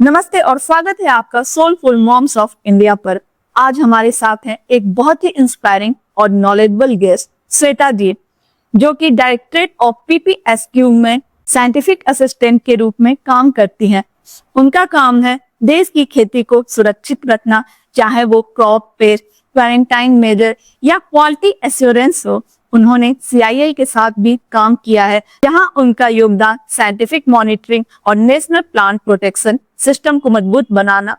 नमस्ते और स्वागत है आपका सोलफुल मॉम्स ऑफ इंडिया पर। आज हमारे साथ हैं एक बहुत ही इंस्पायरिंग और नॉलेजेबल गेस्ट श्वेता जी, जो कि डायरेक्टरेट ऑफ पीपीएसक्यू में साइंटिफिक असिस्टेंट के रूप में काम करती हैं। उनका काम है देश की खेती को सुरक्षित रखना, चाहे वो क्रॉप पेस्ट, क्वारंटाइन मेजर या क्वालिटी एश्योरेंस हो। उन्होंने सीआईएल के साथ भी काम किया है, जहां उनका योगदान साइंटिफिक मॉनिटरिंग और नेशनल प्लांट प्रोटेक्शन सिस्टम को मजबूत बनाना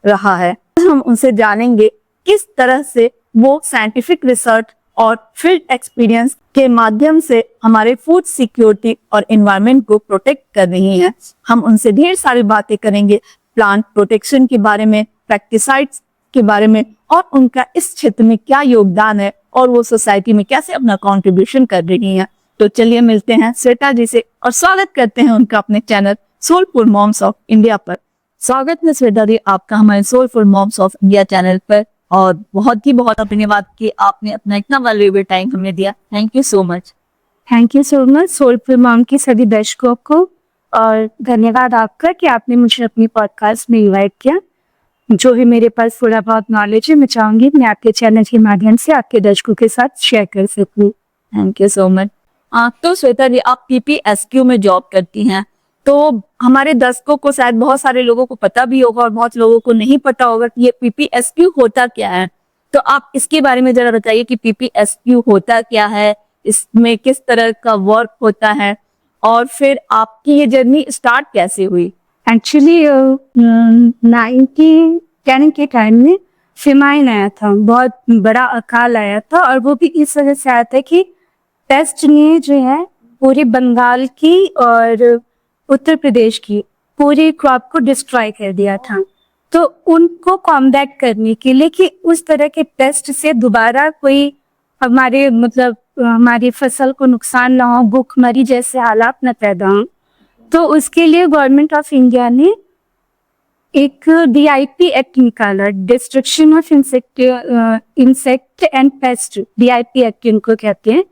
रहा है। आज हम उनसे जानेंगे किस तरह से वो साइंटिफिक रिसर्च और फील्ड एक्सपीरियंस के माध्यम से हमारे फूड सिक्योरिटी और एनवायरनमेंट को प्रोटेक्ट कर रही हैं। हम उनसे ढेर सारी बातें करेंगे, प्लांट प्रोटेक्शन के बारे में, पेस्टिसाइड्स के बारे में और उनका इस क्षेत्र में क्या योगदान है और वो सोसाइटी में कैसे अपना कंट्रीब्यूशन कर रही हैं। तो चलिए मिलते हैं श्वेता जी से और स्वागत करते हैं उनका अपने channel soulful moms of India पर। स्वागत है श्वेता जी आपका हमारे soulful moms of India channel पर, और बहुत धन्यवाद कि आपने अपना इतना वैल्यूएबल टाइम हमें दिया। Thank you so much. Thank you so much soulful mom की सभी दर्शकों को, और धन्यवाद आपका कि आपने मुझे अपनी पॉडकास्ट में इनवाइट किया। जो भी मेरे पास थोड़ा बहुत नॉलेज है, मैं चाहूंगी मैं आपके चैनल के माध्यम से आपके दर्शकों के साथ शेयर कर सकूं। Thank you so much. तो श्वेता जी, आप पीपीएसक्यू में जॉब करती हैं, तो हमारे दर्शकों को शायद बहुत सारे लोगों को पता भी होगा और बहुत लोगों को नहीं पता होगा कि ये पीपीएसक्यू होता क्या है। तो आप इसके बारे में जरा बताइए कि पीपीएसक्यू होता क्या है, इसमें किस तरह का वर्क होता है और फिर आपकी ये जर्नी स्टार्ट कैसे हुई। एक्चुअली 1910 के टाइम में फेमाइन आया था, बहुत बड़ा अकाल आया था, और वो भी इस वजह से आया था कि पेस्ट ने जो है पूरे बंगाल की और उत्तर प्रदेश की पूरी क्रॉप को डिस्ट्रॉय कर दिया था। तो उनको कॉम्बैट करने के लिए कि उस तरह के पेस्ट से दोबारा कोई हमारी फसल को नुकसान ना हो, भूखमरी जैसे हालात न पैदा हो, तो उसके लिए गवर्नमेंट ऑफ इंडिया ने एक DIP एक्ट निकाला, destruction of insect and paste, DIP act इनको कहते हैं।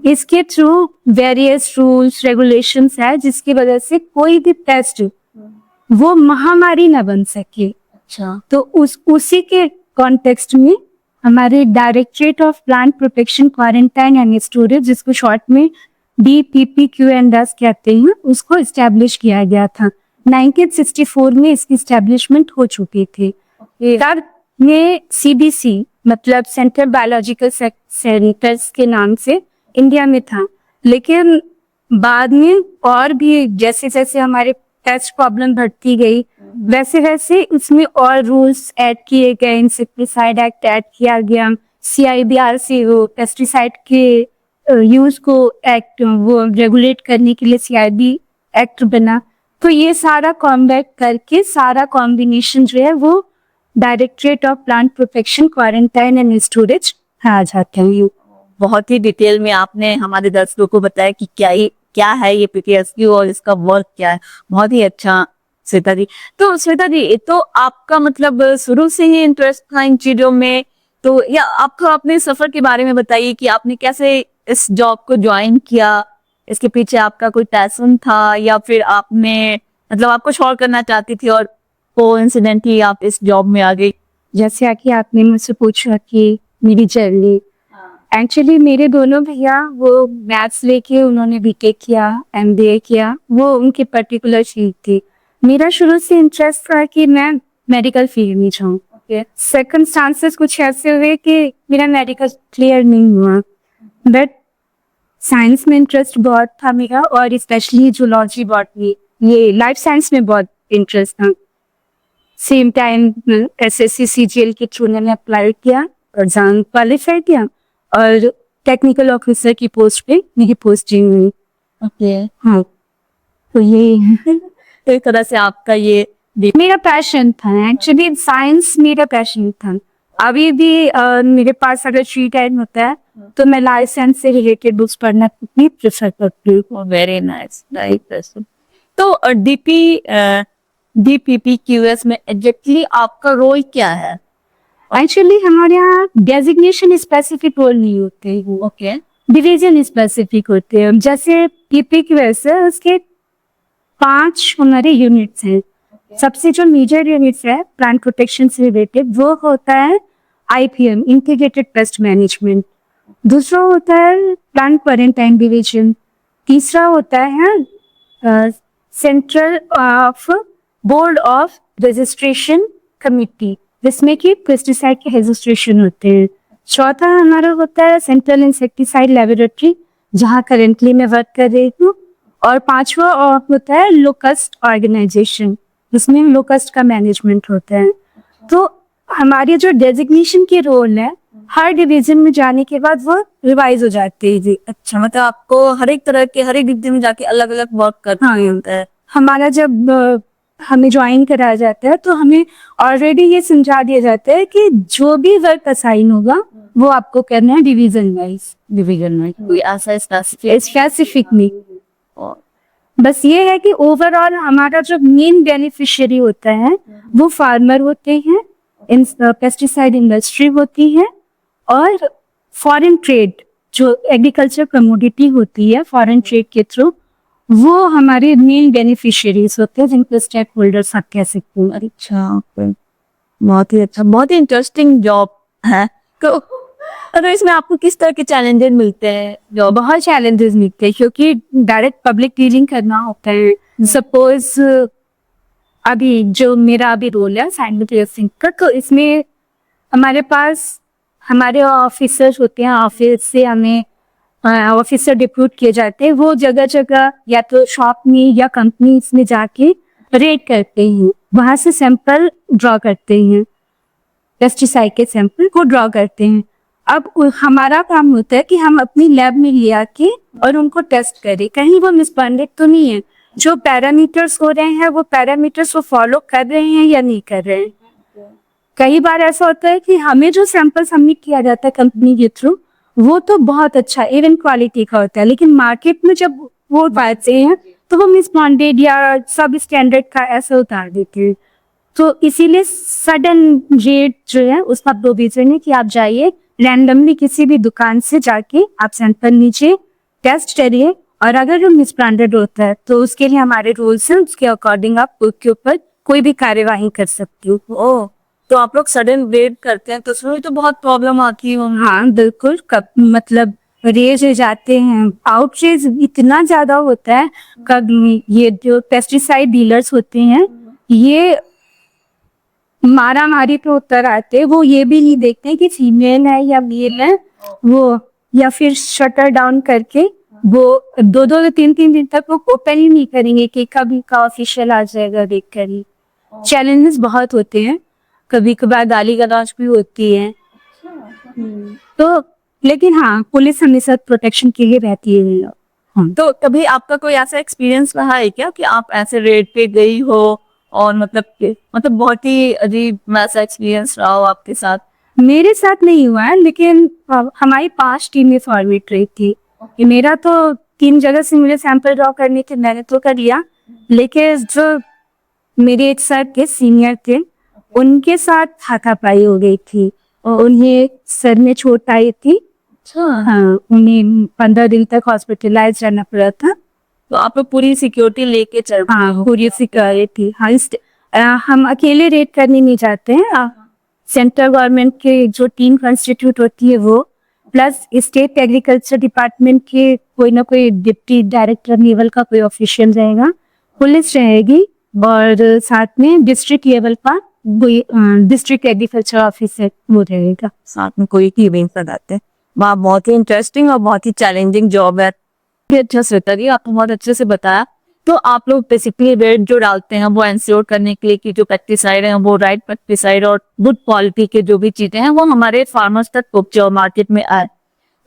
इसके थ्रू वेरियस रूल्स रेगुलेशंस है, जिसकी वजह से कोई भी पेस्ट वो महामारी न बन सके। अच्छा, तो उसी के कॉन्टेक्स्ट में हमारे directorate of plant protection, quarantine and storage, जिसको शॉर्ट में DPPQNDAS कहते हैं, उसको इस्टेब्लिश किया गया था। 1964 में इसकी इस्टेब्लिशमेंट हो चुकी थी। तब ये CBC मतलब सेंट्रल बायोलॉजिकल सेंटर्स के नाम से इंडिया में था, लेकिन बाद में और भी जैसे जैसे हमारे पेस्ट प्रॉब्लम बढ़ती गई, वैसे वैसे इसमें और रूल्स ऐड किए गए, इंसेक्टिसाइड एक्ट ऐड किया गया, CIBR से वो पेस्टिसाइड के यूज को एक्ट वो रेगुलेट करने के लिए CIB एक्ट बना। तो ये सारा कॉम्बैट करके सारा कॉम्बिनेशन जो है वो directorate of plant protection, quarantine and storage आ जाते हैं। बहुत ही डिटेल में आपने हमारे दर्शकों को बताया कि क्या है ये पीपीएसक्यू और इसका वर्क क्या है। बहुत ही अच्छा श्वेता जी। तो श्वेता जी, तो आपका मतलब शुरू से ही इंटरेस्ट था इन चीजों में, तो या आपको अपने सफर के बारे में बताइए कि आपने कैसे इस जॉब को ज्वाइन किया, इसके पीछे आपका कोई पैशन था या फिर आपने मतलब आप कुछ और करना चाहती थी और कोइंसिडेंटली आप इस जॉब में आ गई। जैसे कि आपने मुझसे पूछा कि मेरी जर्नी, एक्चुअली मेरे दोनों भैया वो मैथ्स लेके उन्होंने BTech किया, MBA किया, वो उनकी पर्टिकुलर फील्ड थी। मेरा शुरू से इंटरेस्ट था कि मैं मेडिकल फील्ड में जाऊँ। सर्कमस्टांसेस कुछ ऐसे हुए कि मेरा मेडिकल क्लियर नहीं हुआ, बट साइंस में इंटरेस्ट बहुत था मेरा, और स्पेशली जूलॉजी, बॉटनी, ये लाइफ साइंस में बहुत इंटरेस्ट था। सेम टाइम SSC CGL के थ्रू मैंने अप्लाई किया, एग्जाम क्वालिफाई किया और टेक्निकल ऑफिसर की पोस्ट पे मेरी पोस्टिंग हुई। ओके, हाँ, तो ये एक तरह से आपका ये मेरा पैशन था। एक्चुअली साइंस मेरा पैशन था। अभी भी मेरे पास अगर फ्री टाइम होता है तो मैं लाइफ साइंस से रिलेटेड बुक्स पढ़ना भी प्रेफर करती हूँ। वेरी नाइस, तो DPPQS में एग्जैक्टली आपका रोल क्या है। एक्चुअली हमारे यहाँ डेजिग्नेशन स्पेसिफिक रोल नहीं होते, ओके, डिवीजन स्पेसिफिक होते हैं। जैसे PPQS है, उसके 5 हमारे यूनिट्स हैं। सबसे जो मेजर यूनिट्स है प्लांट प्रोटेक्शन से रिलेटेड वो होता है आईपीएम, इंटीग्रेटेड पेस्ट मैनेजमेंट। दूसरा होता है प्लांट क्वारंटाइन डिवीजन। तीसरा होता है central of board of registration committee, जिसमें कि पेस्टिसाइड के रजिस्ट्रेशन होते हैं। चौथा हमारा होता है सेंट्रल इंसेक्टिसाइड लेबोरेटरी, जहाँ करेंटली मैं वर्क कर रही हूँ। और पांचवा और होता है लोकस्ट ऑर्गेनाइजेशन, जिसमें लोकस्ट का मैनेजमेंट होता है। तो हमारी जो डेजिग्नेशन की रोल है हर डिवीजन में जाने के बाद वो रिवाइज हो जाती है जी। अच्छा, मतलब आपको हर एक तरह के हर एक डिवीजन में जाके अलग अलग वर्क करना होता है। हमारा जब हमें ज्वाइन कराया जाता है तो हमें ऑलरेडी ये समझा दिया जाता है कि जो भी वर्क असाइन होगा वो आपको करना है डिवीजन वाइज। कोई ऐसा स्पेसिफिक नहीं, बस ये है कि ओवरऑल हमारा जो मेन बेनिफिशियरी होता है वो फार्मर होते हैं, पेस्टिसाइड इंडस्ट्री होती है, और फॉरेन ट्रेड जो एग्रीकल्चर कमोडिटी होती है फॉरेन ट्रेड के थ्रू, वो हमारे मेन बेनिफिशियरीज होते हैं, जिनको स्टेक होल्डर्स आप कह सकते हैं। अच्छा, बहुत ही अच्छा, बहुत ही इंटरेस्टिंग जॉब है। तो इसमें आपको किस तरह के चैलेंजेस मिलते हैं? बहुत चैलेंजेस मिलते हैं क्योंकि डायरेक्ट पब्लिक डीलिंग करना होता है। सपोज अभी जो मेरा अभी रोल है साइंटिफिक का, तो इसमें हमारे पास हमारे ऑफिसर्स होते हैं, ऑफिस से हमें ऑफिसर डिप्यूट किए जाते हैं। वो जगह जगह या तो शॉप में या कंपनीज में जाके रेड करते हैं, वहां से सैंपल ड्रॉ करते हैं, पेस्टिसाइड के सैंपल को ड्रॉ करते हैं। अब हमारा काम होता है कि हम अपनी लैब में ले आके और उनको टेस्ट करें, कहीं वो मिसपॉन्डेड तो नहीं है, जो पैरामीटर्स हो रहे हैं वो पैरामीटर्स वो फॉलो कर रहे हैं या नहीं कर रहे हैं। कई बार ऐसा होता है कि हमें जो सैंपल सबमिट किया जाता है कंपनी के थ्रू वो तो बहुत अच्छा इवन क्वालिटी का होता है, लेकिन मार्केट में जब वो पाते हैं तो वो मिसपॉन्डेड या सब स्टैंडर्ड का ऐसा उतार देते हैं। तो इसीलिए सडन रेट जो है उसका प्रोविजन है कि आप जाइए रैंडमली किसी भी दुकान से जाके आप सैंपल नीचे टेस्ट करिए, और अगर वो मिसब्रांडेड होता है तो उसके लिए हमारे रूल्स हैं, उसके अकॉर्डिंग आप उसके ऊपर कोई भी कार्यवाही कर सकती हो। ओह, तो आप लोग सडन रेड करते हैं तो उसमें तो बहुत प्रॉब्लम आती है। हाँ बिल्कुल, कब मतलब रेज हो जाते हैं, आउटरेज इतना ज्यादा होता है। कब ये जो पेस्टिसाइड डीलर्स होते हैं ये मारा मारी पे उतर आते, वो ये भी नहीं देखते कि फीमेल है या मेल है वो, या फिर शटर डाउन करके वो 2-3 दिन तक वो ओपन ही नहीं करेंगे कि कभी का ऑफिशियल आ जाएगा देख कर ही। चैलेंजेस बहुत होते हैं, कभी कभार गाली गलौज भी होती है। तो लेकिन हाँ, पुलिस हमेशा प्रोटेक्शन के लिए रहती है। तो कभी आपका कोई ऐसा एक्सपीरियंस रहा है क्या कि आप ऐसे रेड पे गई हो और मतलब बहुत ही अजीब ऐसा एक्सपीरियंस रहा हो आपके साथ? मेरे साथ नहीं हुआ है, लेकिन हमारी 5 टीमें फॉर्मेट रही थी। मेरा तो 3 जगह से मुझे सैंपल ड्रॉ करने थे, मैंने तो कर लिया, लेकिन जो मेरे एक सर के सीनियर थे उनके साथ हाथापाई हो गई थी और उन्हें सर में चोट आई थी। हाँ, उन्हें 15 दिन तक हॉस्पिटलाइज रहना पड़ा था। तो आप लोग पूरी सिक्योरिटी लेके चल? हाँ, पूरी सिक्योरिटी। हाँ, हम अकेले रेड करने नहीं जाते हैं, सेंट्रल गवर्नमेंट के जो टीम कंस्टिट्यूट होती है वो, प्लस स्टेट एग्रीकल्चर डिपार्टमेंट के कोई ना कोई डिप्टी डायरेक्टर लेवल का कोई ऑफिशियल रहेगा, पुलिस रहेगी, और साथ में डिस्ट्रिक्ट लेवल का डिस्ट्रिक्ट एग्रीकल्चर ऑफिसर वो रहेगा, साथ में कोई टीम लगाते हैं। वाह, बहुत ही इंटरेस्टिंग और बहुत ही चैलेंजिंग जॉब है। अच्छा श्वेता जी, आपने बहुत अच्छे से बताया। तो आप लोग बेसिकली रेड जो डालते हैं वो इंश्योर करने के लिए कि जो पेस्टिसाइड है वो राइट पेस्टिसाइड और गुड क्वालिटी के जो भी चीजें हैं वो हमारे फार्मर्स तक पहुंचे और मार्केट में आए,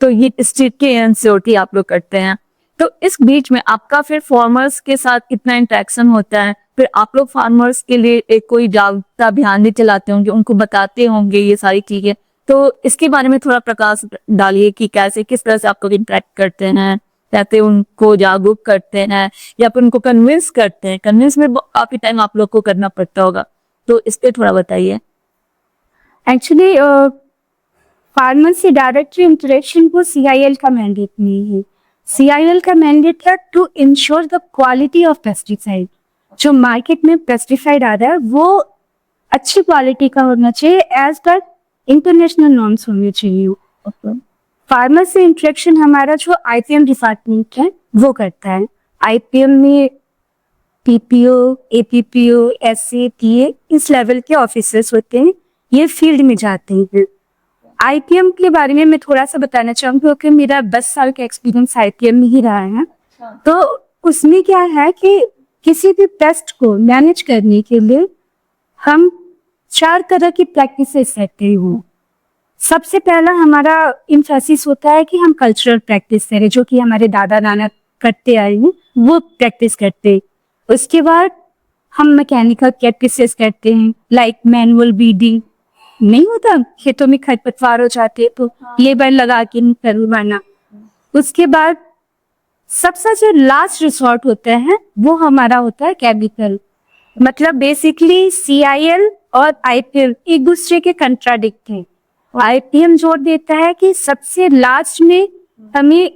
तो ये इस चीज की इंश्योरिटी आप लोग करते हैं। तो इस बीच में आपका फिर फार्मर्स के साथ कितना इंटरेक्शन होता है? फिर आप लोग फार्मर्स के लिए एक कोई जागरूकता अभियान भी चलाते होंगे, उनको बताते होंगे ये सारी चीजें, तो इसके बारे में थोड़ा प्रकाश डालिए कि कैसे किस तरह से आप लोग इंटरेक्ट करते हैं, कहते उनको जागरूक करते हैं या फिर उनको कन्विंस करते हैं। कन्विंस में काफी टाइम आप लोग को करना पड़ता होगा, तो इस पे थोड़ा बताइए। एक्चुअली फार्मर से डायरेक्ट इंटरेक्शन को CIL का मैंडेट नहीं है। CIL का मैंडेट है to ensure the quality of pesticide. जो मार्केट में पेस्टिसाइड आ रहा है वो अच्छी क्वालिटी का होना चाहिए, एज पर इंटरनेशनल नॉर्म्स होने चाहिए। फार्मर से इंटरेक्शन हमारा जो आईपीएम डिपार्टमेंट है वो करता है। आईपीएम में पीपीओ, एपीपीओ, एसए, टीए इस लेवल के ऑफिसर्स होते हैं, ये फील्ड में जाते हैं। आईपीएम के बारे में मैं थोड़ा सा बताना चाहूंगी क्योंकि मेरा 10 साल का एक्सपीरियंस आईपीएम में ही रहा है। तो उसमें क्या है कि किसी भी पेस्ट को मैनेज करने के लिए हम 4 तरह की प्रैक्टिसेस करते हैं। सबसे पहला हमारा इम्फेसिस होता है कि हम कल्चरल प्रैक्टिस करें, जो कि हमारे दादा नाना करते आए हैं, वो प्रैक्टिस करते हैं। उसके बाद हम मैकेनिकल प्रैक्टिसेस करते हैं, लाइक मैनुअल बीडिंग, नहीं होता खेतों में खरपतवार हो जाते तो लेबर लगा के करवाना। उसके बाद सबसे जो लास्ट रिसोर्ट होता है वो हमारा होता है केमिकल। मतलब बेसिकली सीआईएल और आईपीएम एक दूसरे के कंट्राडिक्ट हैं। आईपीएम जोर देता है कि सबसे लास्ट में हमें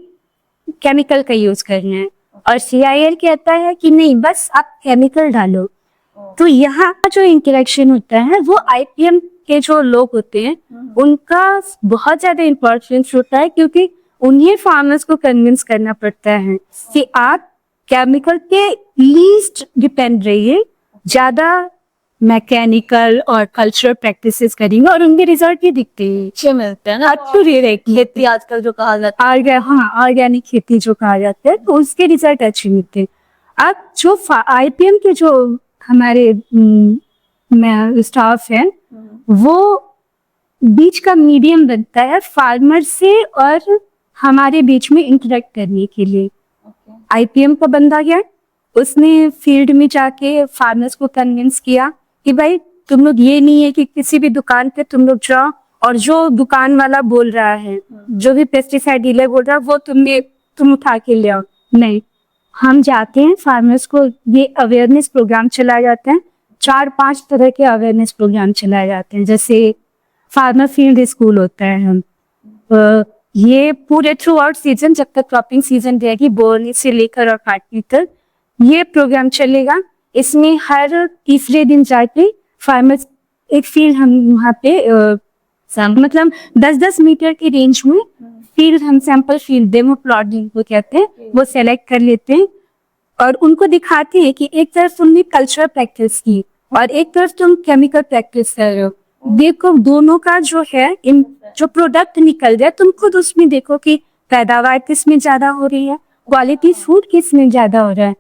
केमिकल का यूज करना है और सीआईएल कहता है कि नहीं, बस आप केमिकल डालो। तो यहाँ जो इंटरेक्शन होता है वो आईपीएम के जो लोग होते हैं उनका बहुत ज्यादा इम्पोर्टेंस होता है, क्योंकि उन्हें फार्मर्स को कन्विंस करना पड़ता है कि आप केमिकल के लीस्ट डिपेंड रहिए, ज्यादा मैकेनिकल और कल्चरल प्रैक्टिसेस करेंगे और उनके रिजल्ट भी दिखते हैं, अच्छे मिलते हैं ना। अच्छी खेती आजकल जो कहा जाता ऑर्गेनिक खेती जो कहा जाता है, तो उसके रिजल्ट अच्छे मिलते हैं। अब जो आईपीएम के जो हमारे स्टाफ है वो बीच का मीडियम बनता है फार्मर से और हमारे बीच में इंटरेक्ट करने के लिए। आईपीएम का बंदा गया, उसने फील्ड में जाके फार्मर्स को कन्विंस किया कि भाई तुम लोग ये नहीं है कि किसी भी दुकान पे तुम लोग जाओ और जो दुकान वाला बोल रहा है, जो भी पेस्टिसाइड डीलर बोल रहा है वो तुम उठा के ले आओ। नहीं, हम जाते हैं फार्मर्स को, ये अवेयरनेस प्रोग्राम चलाए जाते हैं, 4-5 तरह के अवेयरनेस प्रोग्राम चलाए जाते हैं। जैसे फार्मर फील्ड स्कूल होता है, हम ये पूरे थ्रू आउट सीजन, जब तक क्रॉपिंग सीजन रहेगी, बोने से लेकर और काटने तक ये प्रोग्राम चलेगा। इसमें हर तीसरे दिन जाके फार्मर्स एक फील्ड हम वहाँ पे मतलब 10-10 मीटर की रेंज में फील्ड, हम सैंपल फील्ड डेमो प्लॉटिंग को कहते हैं, वो सेलेक्ट कर लेते हैं और उनको दिखाते हैं कि एक तरफ तुमने कल्चरल प्रैक्टिस की और एक तरफ तुम केमिकल प्रैक्टिस कर रहे हो। देखो दोनों का जो है, इन जो प्रोडक्ट निकल जाए, तुम खुद उसमें देखो कि पैदावार किस में ज्यादा हो रही है, क्वालिटी फूड किस में ज्यादा हो रहा है।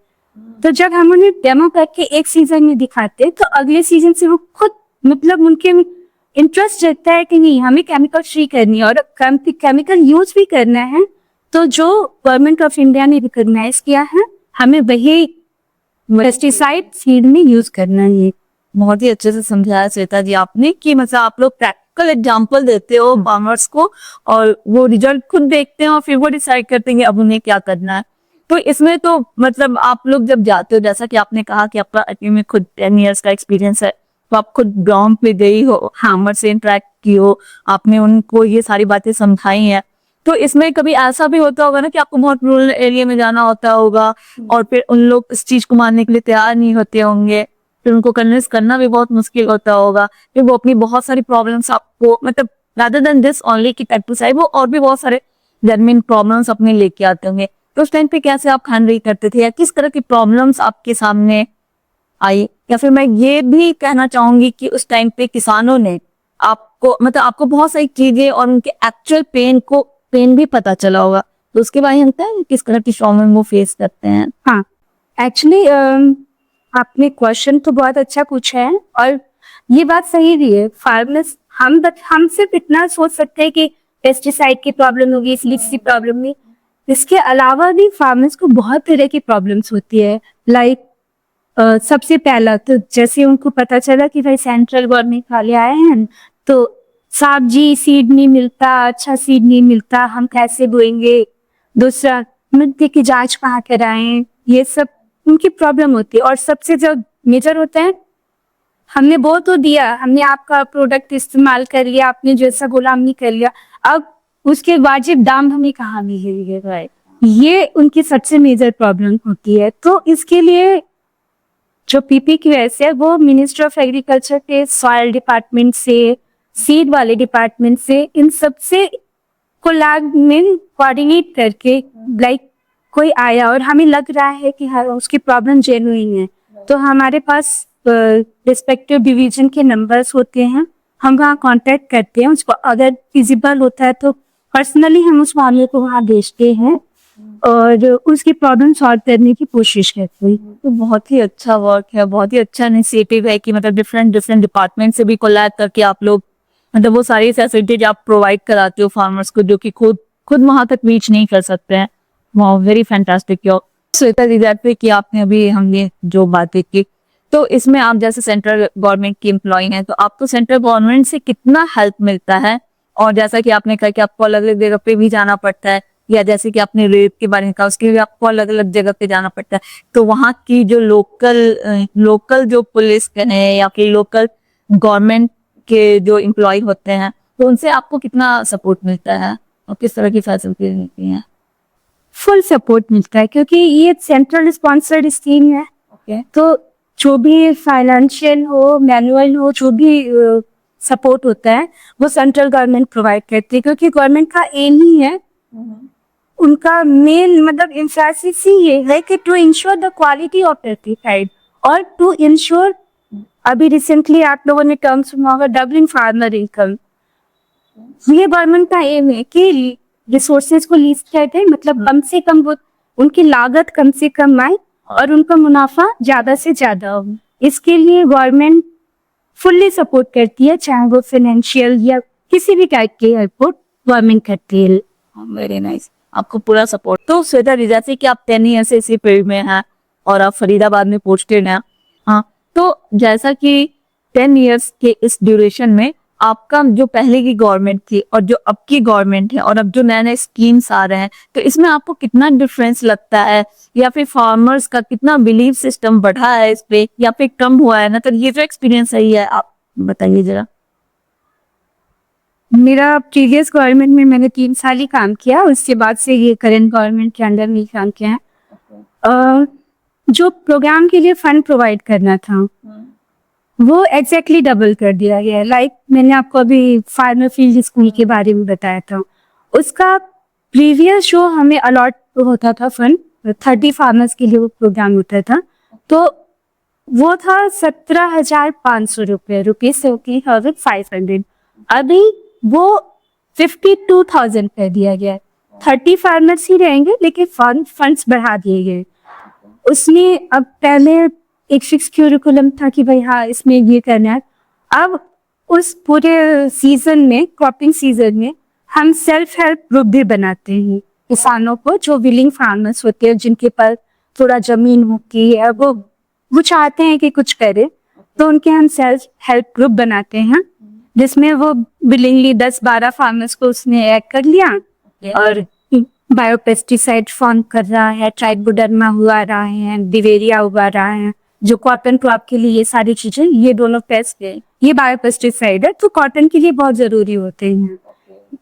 तो जब हम उन्हें डेमो करके एक सीजन में दिखाते हैं तो अगले सीजन से वो खुद, मतलब उनके इंटरेस्ट रहता है कि नहीं, हमें केमिकल फ्री करनी है और केमिकल यूज भी करना है। तो जो गवर्नमेंट ऑफ इंडिया ने रिकॉग्नाइज किया है, हमें वही पेस्टिसाइड सीड में यूज करना है। बहुत ही अच्छे से समझाया श्वेता जी आपने कि मतलब आप लोग प्रैक्टिकल एग्जांपल देते हो फार्मर्स को और वो रिजल्ट खुद देखते हैं और फिर वो डिसाइड करते हैं कि अब उन्हें क्या करना है। तो इसमें तो मतलब आप लोग जब जाते हो, जैसा कि आपने कहा कि आपका अटी में खुद 10 इयर्स का एक्सपीरियंस है, तो आप खुद ग्राउंड पे गई हो, फार्मर से इंटरेक्ट की हो, आपने उनको ये सारी बातें समझाई हैं। तो इसमें कभी ऐसा भी होता होगा ना कि आपको बहुत रूरल एरिया में जाना होता होगा और फिर उन लोग इस चीज को मानने के लिए तैयार नहीं होते होंगे, फिर उनको कन्विंस करना भी बहुत मुश्किल होता होगा, फिर वो अपनी बहुत सारी प्रॉब्लम्स आपको, मतलब रादर देन दिस ओनली कि पेस्टिसाइड, वो और भी बहुत सारे जेन्युइन प्रॉब्लम्स अपने लेके आते होंगे। तो उस टाइम पे कैसे आप हैंडल करते थे या किस तरह की प्रॉब्लम्स आपके सामने आई? या फिर मैं ये भी कहना चाहूंगी कि उस टाइम पे किसानों ने आपको, मतलब आपको बहुत सारी चीजें और उनके एक्चुअल पेन भी पता चला होगा, तो उसके बारे में बताएं किस तरह की प्रॉब्लम वो फेस करते हैं। हाँ, एक्चुअली आपने क्वेश्चन तो बहुत अच्छा पूछा है और ये बात सही भी है। फार्मर्स, हम सिर्फ इतना सोच सकते हैं कि पेस्टिसाइड की प्रॉब्लम होगी इसलिए इसकी प्रॉब्लम नहीं, इसके अलावा भी फार्मर्स को बहुत तरह की प्रॉब्लम्स होती है। लाइक सबसे पहला तो जैसे उनको पता चला कि भाई सेंट्रल गवर्नमेंट वाले आए हैं, तो साहब जी सीड नहीं मिलता, अच्छा सीड नहीं मिलता, हम कैसे बोएंगे। दूसरा, मिट्टी की जांच कहाँ कराएं, ये सब उनकी प्रॉब्लम होती है। और सबसे जो मेजर होता है, हमने बोल तो दिया, हमने आपका प्रोडक्ट इस्तेमाल कर लिया, आपने जैसा बोला हमने कर लिया, अब उसके वाजिब दाम हमें कहाँ मिलेंगे, ये उनकी सबसे मेजर प्रॉब्लम होती है। तो इसके लिए जो PPQS है वो मिनिस्ट्री ऑफ एग्रीकल्चर के सॉइल डिपार्टमेंट से, सीड वाले डिपार्टमेंट से, इन सब से कोऑर्डिनेट करके, लाइक कोई आया और हमें लग रहा है कि हाँ उसकी प्रॉब्लम जेन्युइन है, तो हमारे पास रिस्पेक्टिव डिवीजन के नंबर्स होते हैं, हम वहाँ कांटेक्ट करते हैं उसको, अगर फिजिबल होता है तो पर्सनली हम उस मामले को वहाँ भेजते हैं और उसकी प्रॉब्लम सॉल्व करने की कोशिश करते हैं। तो बहुत ही अच्छा वर्क है, बहुत ही अच्छा इनिशिएटिव है कि मतलब डिफरेंट डिफरेंट डिपार्टमेंट से भी कोलैब करके आप लोग मतलब वो सारी फैसिलिटीज आप प्रोवाइड कराते हो फार्मर्स को, जो कि खुद वहां तक रीच नहीं कर सकते हैं। वाह, very fantastic. Shweta ji, that पे कि आपने अभी हमने जो बातें की, तो इसमें आप जैसे सेंट्रल गवर्नमेंट की एम्प्लॉय हैं, तो आपको सेंट्रल गवर्नमेंट से कितना हेल्प मिलता है? और जैसा कि आपने कहा कि आपको अलग अलग जगह पे भी जाना पड़ता है, या जैसे कि आपने रेप के बारे में कहा उसके लिए आपको अलग अलग जगह पे जाना पड़ता है, तो वहाँ की जो लोकल जो पुलिस है या फिर लोकल गवर्नमेंट के जो एम्प्लॉय होते हैं, तो उनसे आपको कितना सपोर्ट मिलता है और किस तरह की फैसिलिटी मिलती है? फुल सपोर्ट मिलता है क्योंकि ये सेंट्रल स्पॉन्सर्ड स्कीम है। ओके, तो जो भी फाइनेंशियल हो, मैनुअल हो, जो भी सपोर्ट होता है वो सेंट्रल गवर्नमेंट प्रोवाइड करती है, क्योंकि गवर्नमेंट का एम ही है, उनका मेन मतलब एम्फेसिस ही ये है कि to ensure the quality of pesticide और टू इंश्योर, अभी रिसेंटली आप लोगों ने टर्म सुना होगा, डबलिंग फार्मर इनकम। ये गवर्नमेंट का एम है कि रिसोर्सेज को लीज किया जाए, मतलब कम से कम वो उनकी लागत कम से कम आए और उनका मुनाफा ज्यादा से ज्यादा हो। इसके लिए गवर्नमेंट फुल्ली सपोर्ट करती है, चाहे वो फाइनेंशियल या किसी भी टाइप के सपोर्ट गवर्नमेंट करती है। वेरी नाइस, आपको पूरा सपोर्ट। तो श्वेता जी, जैसे कि आप 10 ईयर से इसी फील्ड में हैं और आप फरीदाबाद में पोस्टेड हैं, हाँ, तो जैसा कि 10 ईयर्स के इस ड्यूरेशन में आपका जो पहले की गवर्नमेंट थी और जो अब की गवर्नमेंट है और अब जो नए नए स्कीम्स आ रहे हैं, तो इसमें आपको कितना डिफरेंस लगता है, या फिर फार्मर्स का कितना बिलीफ सिस्टम बढ़ा है इस पे या फिर कम हुआ है ना? तो ये जो एक्सपीरियंस है ये आप बताइए जरा। मेरा प्रीवियस गवर्नमेंट में मैंने 3 साल ही काम किया, उसके बाद से ये करंट गवर्नमेंट के अंडर में काम किया है। जो प्रोग्राम के लिए फंड प्रोवाइड करना था वो एग्जैक्टली डबल कर दिया गया है। लाइक मैंने आपको अभी फार्मर फील्ड स्कूल के बारे में बताया था, उसका प्रीवियस जो हमें अलॉट होता था फंड 30 फार्मर्स के लिए वो प्रोग्राम होता था, तो वो था 17,500 रुपीज से 500। अभी वो 52,000 कर दिया गया है। 30 फार्मर्स ही रहेंगे लेकिन फंड्स बढ़ा दिए गए। उसमें अब पहले एक फिक्स क्यूरिकुलम था कि भाई हाँ इसमें ये करना है, अब उस पूरे सीजन में, क्रॉपिंग सीजन में, हम सेल्फ हेल्प ग्रुप भी बनाते हैं किसानों को, जो विलिंग फार्मर्स होते हैं जिनके पास थोड़ा जमीन होती है, वो चाहते हैं कि कुछ करे, तो उनके हम सेल्फ हेल्प ग्रुप बनाते हैं जिसमें वो विलिंगली 10-12 फार्मर्स को उसने ऐड कर लिया और बायोपेस्टिसाइड फॉर्म कर रहा है, ट्राइकोडर्मा उगा रहा है, डिवेरिया उगा रहा है, जो कॉटन क्रॉप के लिए ये सारी चीजें, ये दोनों पेस्ट है, ये बायोपेस्टिसाइड है, तो कॉटन के लिए बहुत जरूरी होते हैं।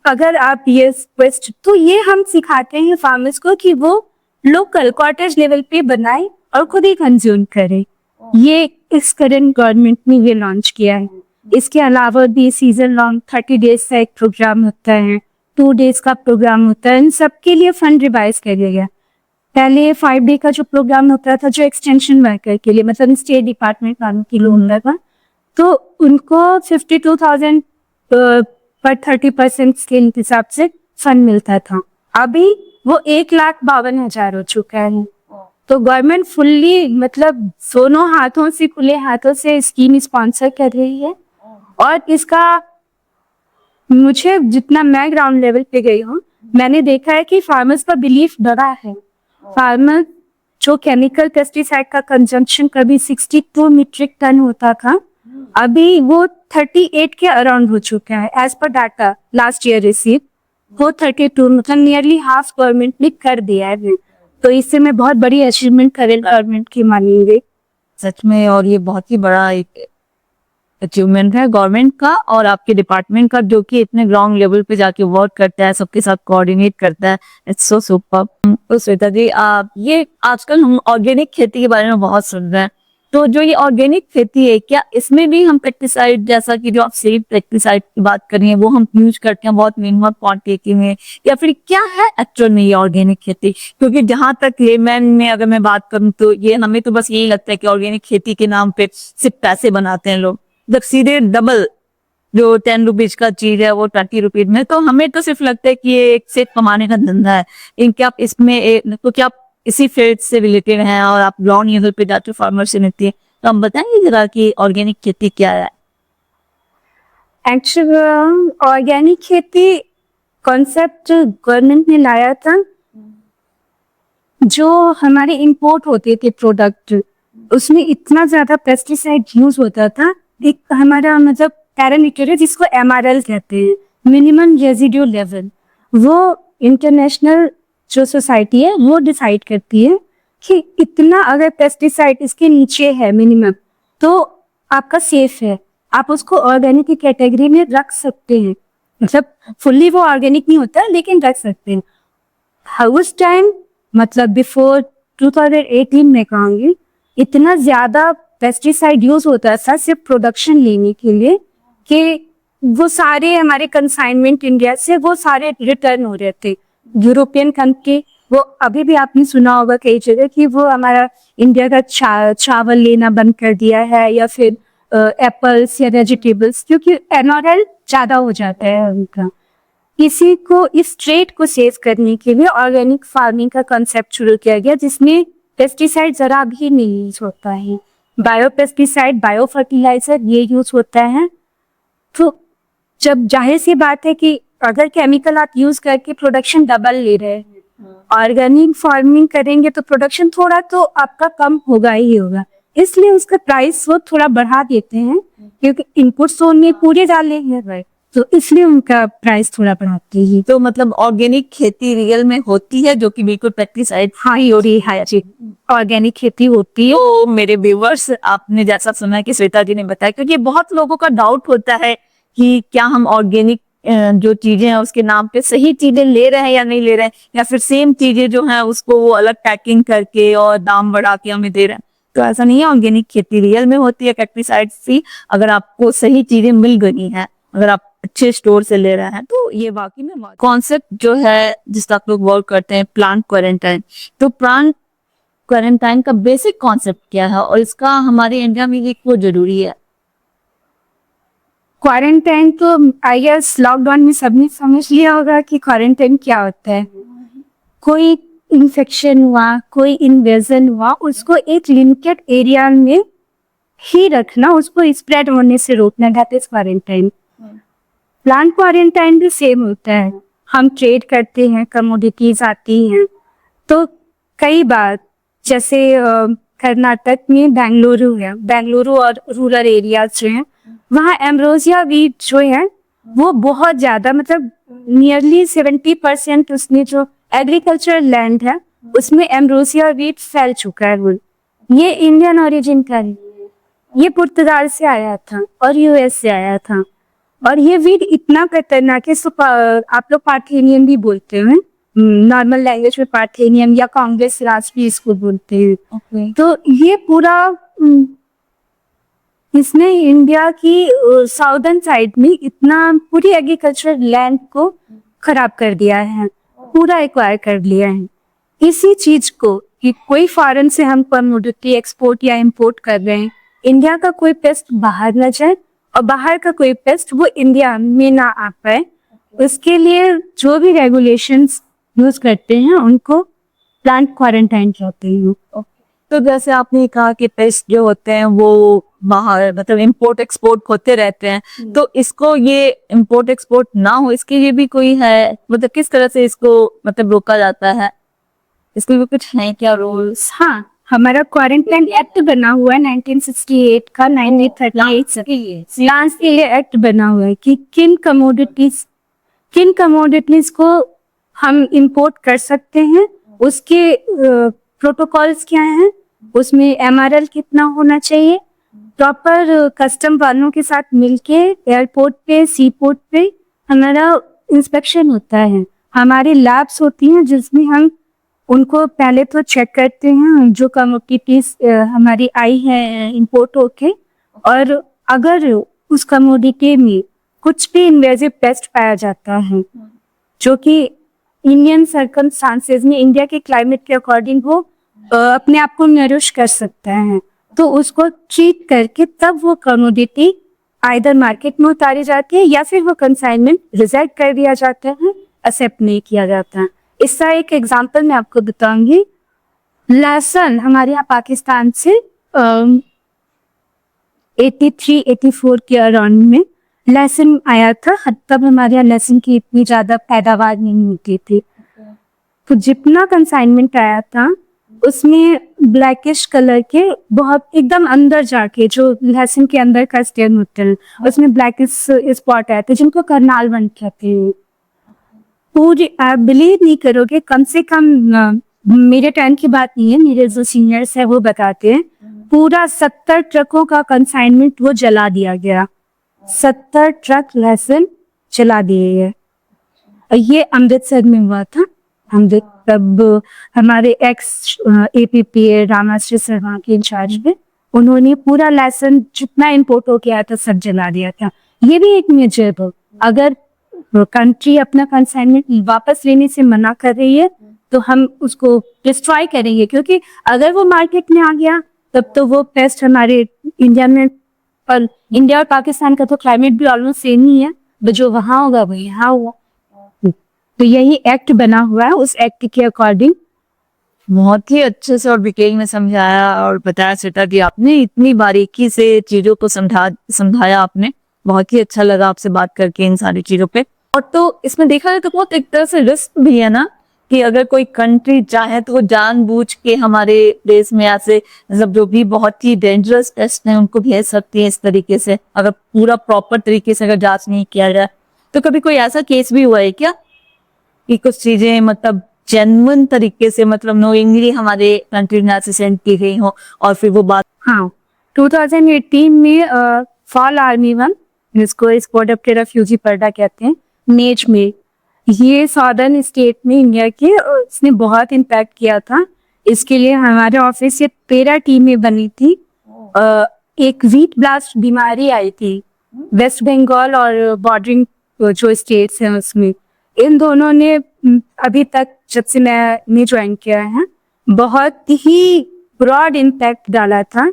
अगर आप ये पेस्ट, तो ये हम सिखाते हैं फार्मर्स को कि वो लोकल कॉटेज लेवल पे बनाए और खुद ही कंज्यूम करे। ये इस करंट गवर्नमेंट ने ये लॉन्च किया है। इसके अलावा भी सीजन लॉन्ग 30 डेज का एक प्रोग्राम होता है, 2 डेज का प्रोग्राम होता है, इन सबके लिए फंड रिवाइज कर दिया गया। पहले 5 डे का जो प्रोग्राम होता था जो एक्सटेंशन वर्कर के लिए, मतलब स्टेट डिपार्टमेंट वालों के लिए होता था, तो उनको 52,000 पर 30% के हिसाब से फंड मिलता था। अभी वो 1,52,000 हो चुका है। तो गवर्नमेंट फुल्ली मतलब दोनों हाथों से, खुले हाथों से स्कीम स्पॉन्सर कर रही है। और इसका मुझे, जितना मैं ग्राउंड लेवल पे गई हूँ, मैंने देखा है कि फार्मर्स का बिलीफ बढ़ा है। फार्मर जो केमिकल पेस्टिसाइड का कंजम्पशन कभी 62 मीट्रिक टन होता था, अभी वो 38 के अराउंड हो चुका है। As per data last year receive, वो 32, मतलब नियरली हाफ गवर्नमेंट ने कर दिया है। तो इससे मैं बहुत बड़ी अचीवमेंट करेंट गवर्नमेंट की मानेंगे सच में। और ये बहुत ही बड़ा एक अचीवमेंट है गवर्नमेंट का और आपके डिपार्टमेंट का, जो कि इतने ग्राउंड लेवल पे जाके वर्क करता है, सबके साथ कोऑर्डिनेट करता है। It's so super. तो श्वेता जी, आप ये आजकल हम ऑर्गेनिक खेती के बारे में बहुत सुन रहे हैं, तो जो ये ऑर्गेनिक खेती है, क्या इसमें भी हम पेस्टिसाइड, जैसा कि जो आप सीड पेस्टिसाइड की बात कर रही हैं, वो हम यूज करते हैं बहुत मिनिमम क्वांटिटी में, या फिर क्या है एक्चुअल में ये ऑर्गेनिक खेती? क्योंकि जहां तक लेमैन में अगर मैं बात करूं तो ये हमें तो बस यही लगता है कि ऑर्गेनिक खेती के नाम पे सिर्फ पैसे बनाते हैं लोग, जब सीधे डबल जो 10 रुपीज का चीज है वो 20 रुपीज में, तो हमें तो सिर्फ लगता है कि ये एक सिर्फ कमाने का धंधा है। क्या आप इसमें तो क्या आप इसी फील्ड से रिलेटेड हैं और आप ग्राउंड लेवल पे जाते हो, फार्मर से मिलती है, तो हम बताएंगे जरा कि ऑर्गेनिक खेती क्या है? एक्चुअली ऑर्गेनिक खेती कॉन्सेप्ट गवर्नमेंट ने लाया था। जो हमारे इंपोर्ट होते थे प्रोडक्ट, उसमें इतना ज्यादा पेस्टिसाइड यूज होता था। एक हमारा मतलब पैरामीटर है जिसको MRL कहते हैं, मिनिमम रेजिड्यू लेवल। वो इंटरनेशनल जो सोसाइटी है वो डिसाइड करती है कि इतना अगर पेस्टिसाइड इसके नीचे है मिनिमम, तो आपका सेफ है, आप उसको ऑर्गेनिक की कैटेगरी में रख सकते हैं। मतलब फुल्ली वो ऑर्गेनिक नहीं होता लेकिन रख सकते हैं। उस टाइम मतलब बिफोर 2018 में कहूँगी, इतना ज्यादा पेस्टिसाइड यूज होता था सिर्फ प्रोडक्शन लेने के लिए कि वो सारे हमारे कंसाइनमेंट इंडिया से वो सारे रिटर्न हो रहे थे यूरोपियन कंट्री। वो अभी भी आपने सुना होगा कई जगह कि वो हमारा इंडिया का चावल लेना बंद कर दिया है, या फिर एप्पल्स या वेजिटेबल्स, क्योंकि एनआरएल ज्यादा हो जाता है उनका। इसी को, इस ट्रेड को सेव करने के लिए ऑर्गेनिक फार्मिंग का कंसेप्ट शुरू किया गया, जिसमें पेस्टिसाइड जरा भी नहीं यूज होता है। बायो पेस्टिसाइड, बायो फर्टिलाइजर ये यूज होता है। तो जब जाहिर सी बात है कि अगर केमिकल आप यूज करके प्रोडक्शन डबल ले रहे हैं, ऑर्गेनिक फार्मिंग करेंगे तो प्रोडक्शन थोड़ा तो आपका कम होगा ही होगा, इसलिए उसका प्राइस वो थोड़ा बढ़ा देते हैं, क्योंकि इनपुट्स तो उनमें पूरे डाले हैं, तो इसलिए उनका प्राइस थोड़ा बढ़ाते हैं। तो मतलब ऑर्गेनिक खेती रियल में होती है, जो कि बिल्कुल पेस्टिसाइड हाँ ही हो रही है जी, ऑर्गेनिक खेती होती है। तो मेरे व्यूवर्स, आपने जैसा सुना है कि श्वेता जी ने बताया, क्योंकि बहुत लोगों का डाउट होता है कि क्या हम ऑर्गेनिक जो चीजें हैं उसके नाम पे सही चीजें ले रहे हैं या नहीं ले रहे हैं, या फिर सेम चीजें जो हैं उसको वो अलग पैकिंग करके और दाम बढ़ा के हमें दे रहे हैं। तो ऐसा नहीं है, ऑर्गेनिक खेती रियल में होती है पेस्टिसाइड फ्री, अगर आपको सही चीजें मिल गई हैं, अगर आप अच्छे स्टोर से ले रहे हैं, तो ये वाकई में कॉन्सेप्ट जो है जिसका आप लोग वर्क करते हैं, प्लांट क्वारंटाइन। तो प्लांट क्वारंटाइन का बेसिक कॉन्सेप्ट क्या है और इसका हमारे इंडिया में ये क्यों जरूरी है? क्वारंटाइन तो आई गेस लॉकडाउन में सबने समझ लिया होगा कि क्वारंटाइन क्या होता है। कोई इन्फेक्शन हुआ, कोई इन्वेजन हुआ, उसको एक लिमिटेड एरिया में ही रखना, उसको स्प्रेड होने से रोकना, that is quarantine. Plant quarantine भी सेम होता है। हम ट्रेड करते हैं, कमोडिटीज आती हैं, तो कई बार जैसे कर्नाटक में बेंगलुरु है, बेंगलुरु और रूरल एरियाज जो हैं, वहाँ एम्ब्रोसिया वीट जो है वो बहुत ज्यादा, मतलब नियरली 70% उसमें जो एग्रीकल्चरल लैंड है उसमें एम्ब्रोसिया वीट फैल चुका है। वो ये इंडियन ओरिजिन का है, ये पुर्तगाल से आया था और यूएस से आया था, और ये वीट इतना खतरनाक है। आप लोग पार्थेनियम भी बोलते हैं, नॉर्मल लैंग्वेज में पार्थेनियम या कांग्रेस राज भी इसको बोलते हैं। तो ये पूरा इसने इंडिया की साउदर्न साइड में इतना पूरी एग्रीकल्चर लैंड को खराब कर दिया है, पूरा एक्वायर कर लिया है। इसी चीज को कि कोई फॉरेन से हम कमोडिटी एक्सपोर्ट या इंपोर्ट कर रहे हैं, इंडिया का कोई पेस्ट बाहर न जाए और बाहर का कोई पेस्ट वो इंडिया में ना आ पाए, उसके लिए जो भी रेगुलेशंस यूज करते हैं उनको प्लांट क्वारंटाइन कहते हैं। तो जैसे आपने कहा कि पेस्ट जो होते हैं वो बाहर मतलब इंपोर्ट एक्सपोर्ट होते रहते हैं, तो इसको ये इंपोर्ट एक्सपोर्ट ना हो इसके लिए भी कोई है, मतलब किस तरह से इसको मतलब रोका जाता है, इसके भी कुछ है क्या रूल्स? हाँ, हमारा क्वारंटाइन एक्ट बना हुआ है 1968 का, 1938 प्लांट्स के लिए एक्ट बना हुआ है कि किन कमोडिटीज को हम इंपोर्ट कर सकते हैं, उसके प्रोटोकॉल्स क्या हैं, उसमें MRL कितना होना चाहिए, प्रॉपर कस्टम वालों के साथ मिलके एयरपोर्ट पे, सी पोर्ट पे हमारा इंस्पेक्शन होता है। हमारी लैब्स होती हैं जिसमें हम उनको पहले तो चेक करते हैं जो कमोडिटीज हमारी आई है इंपोर्ट होके, और अगर उस कमोडिटी में कुछ भी इन्वेजिव पेस्ट पाया जाता है जो कि इंडियन सर्कमस्टांसेस में इंडिया के क्लाइमेट के अकॉर्डिंग वो अपने आप को नरिश कर सकता है, तो उसको ट्रीट करके तब वो कमोडिटी आइदर मार्केट में उतारी जाती है या फिर वो कंसाइनमेंट रिजेक्ट कर दिया जाता है, एक्सेप्ट नहीं किया जाता है। इसका एक एग्जांपल मैं आपको बताऊंगी। लहसुन हमारे यहाँ पाकिस्तान से 83-84 के अराउंड में लहसुन आया था, तब हमारे यहाँ लहसुन की इतनी ज्यादा पैदावार नहीं होती थी। तो जितना कंसाइनमेंट आया था उसमें ब्लैकिश कलर के बहुत एकदम अंदर जाके जो लहसुन के अंदर का स्टेम होता है उसमें ब्लैकिश स्पॉट आए थे जिनको करनाल कहते हैं। पूरी आप बिलीव नहीं करोगे, कम से कम मेरे टाइम की बात नहीं है, मेरे जो सीनियर्स है वो बताते हैं, पूरा 70 ट्रकों का कंसाइनमेंट वो जला दिया गया। 70 ट्रक लहसुन जला दिए गए। ये अमृतसर में हुआ था। अमृत तब हमारे एक्स APPA रामाश्री शर्मा के इंचार्ज में, उन्होंने पूरा लहसुन जितना इम्पोर्ट हो गया था सब जला दिया था। ये भी एक मेजर, अगर कंट्री अपना कंसाइनमेंट वापस लेने से मना कर रही है तो हम उसको डिस्ट्रॉय करेंगे, क्योंकि अगर वो मार्केट में आ गया तब तो वो पेस्ट हमारे इंडिया में, और इंडिया और पाकिस्तान का तो क्लाइमेट भी ऑलमोस्ट सेम ही है, तो जो वहाँ होगा वो यहाँ होगा। तो यही एक्ट बना हुआ है, उस एक्ट के अकॉर्डिंग। बहुत ही अच्छे से और डिटेल में समझाया और बताया श्वेता जी, आपने इतनी बारीकी से चीजों को समझाया आपने। बहुत ही अच्छा लगा आपसे बात करके इन सारी चीजों पे। और तो इसमें देखा जाए तो बहुत एक तरह से रिस्क भी है ना, कि अगर कोई कंट्री चाहे तो वो जानबूझ के हमारे देश में ऐसे मतलब जो भी बहुत ही डेंजरस टेस्ट हैं उनको भेज सकती है इस तरीके से, अगर पूरा प्रॉपर तरीके से अगर जांच नहीं किया जाए। तो कभी कोई ऐसा केस भी हुआ है क्या कि कुछ चीजें मतलब जेन्युइन तरीके से मतलब नोइंगली हमारे कंट्री में ऐसे सेंड की गई हो और फिर वो बात? हाँ, 2018 में फॉल आर्मी वन, जिसको एक्सपोर्ट ऑफ रेफ्यूजी पर्डा कहते हैं, नेज में, ये सॉदर्न स्टेट में इंडिया के, इसने बहुत इम्पैक्ट किया था। इसके लिए हमारे ऑफिस से 13 टीमें बनी थी। एक वीट ब्लास्ट बीमारी आई थी वेस्ट बंगाल और बॉर्डरिंग जो स्टेट्स हैं उसमें, इन दोनों ने अभी तक जब से मैंने ज्वाइन किया है बहुत ही ब्रॉड इम्पैक्ट डाला था।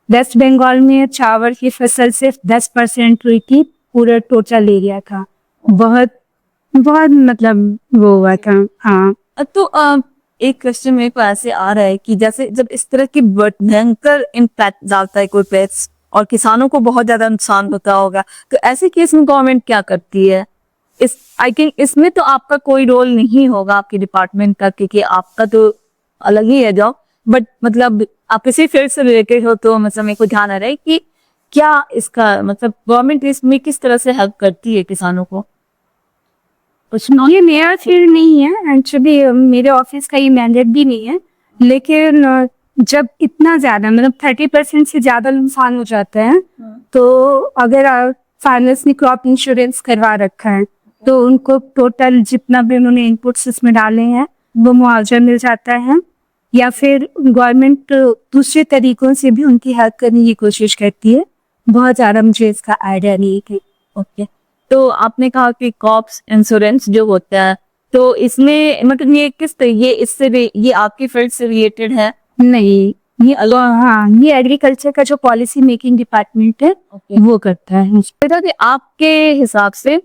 वेस्ट बंगाल में चावल की फसल सिर्फ 10% हुई थी पूरा टोटल एरिया का। बहुत मतलब वो हुआ था। हाँ, तो एक क्वेश्चन मेरे को ऐसे आ रहा है कि जैसे जब इस तरह की भयंकर इम्पैक्ट डालता है कोई पेस्ट और किसानों को बहुत ज्यादा नुकसान होता होगा, तो ऐसे केस में गवर्नमेंट क्या करती है? आई थिंक इसमें तो आपका कोई रोल नहीं होगा आपके डिपार्टमेंट का, क्योंकि आपका तो अलग ही है जॉब, बट मतलब आप इसी फील्ड से रिलेटेड हो, तो मतलब मेरे को ध्यान आ रहा है कि क्या इसका मतलब गवर्नमेंट इसमें किस तरह से हेल्प करती है किसानों को? कुछ ये मेरा फील्ड नहीं है एक्चुअली, मेरे ऑफिस का ये मैंडेट भी नहीं है, लेकिन जब इतना ज्यादा मतलब 30% से ज्यादा नुकसान हो जाता है तो अगर फार्मर्स ने क्रॉप इंश्योरेंस करवा रखा है तो उनको टोटल जितना भी उन्होंने इनपुट्स इसमें डाले हैं वो मुआवजा मिल जाता है, या फिर गवर्नमेंट दूसरे तरीकों से भी उनकी हेल्प करने की कोशिश करती है। बहुत ज्यादा मुझे इसका आइडिया नहीं है। ओके, तो आपने कहा कि क्रॉप्स इंश्योरेंस जो होता है, तो इसमें मतलब ये किस ये इससे ये आपकी फील्ड से रिलेटेड है? नहीं, ये हाँ, ये एग्रीकल्चर का जो पॉलिसी मेकिंग डिपार्टमेंट है वो करता है। तो आपके हिसाब से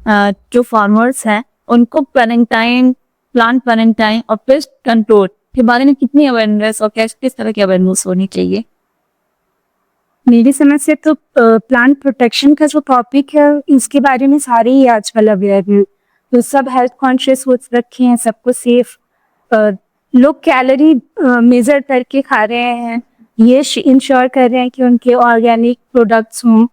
जो फार्मर्स हैं उनको क्वारंटाइन, प्लांट क्वारंटाइन और पेस्ट कंट्रोल के बारे में कितनी अवेयरनेस और किस तरह की अवेयरनेस होनी चाहिए? मेरी समझ से तो प्लांट प्रोटेक्शन का जो टॉपिक है इसके बारे में सारे ही आजकल अवेयर हैं, तो सब हेल्थ कॉन्शियस हो रखे हैं, सबको सेफ, लोग कैलोरी मेजर करके खा रहे हैं, ये इंश्योर कर रहे हैं कि उनके ऑर्गेनिक प्रोडक्ट्स हों।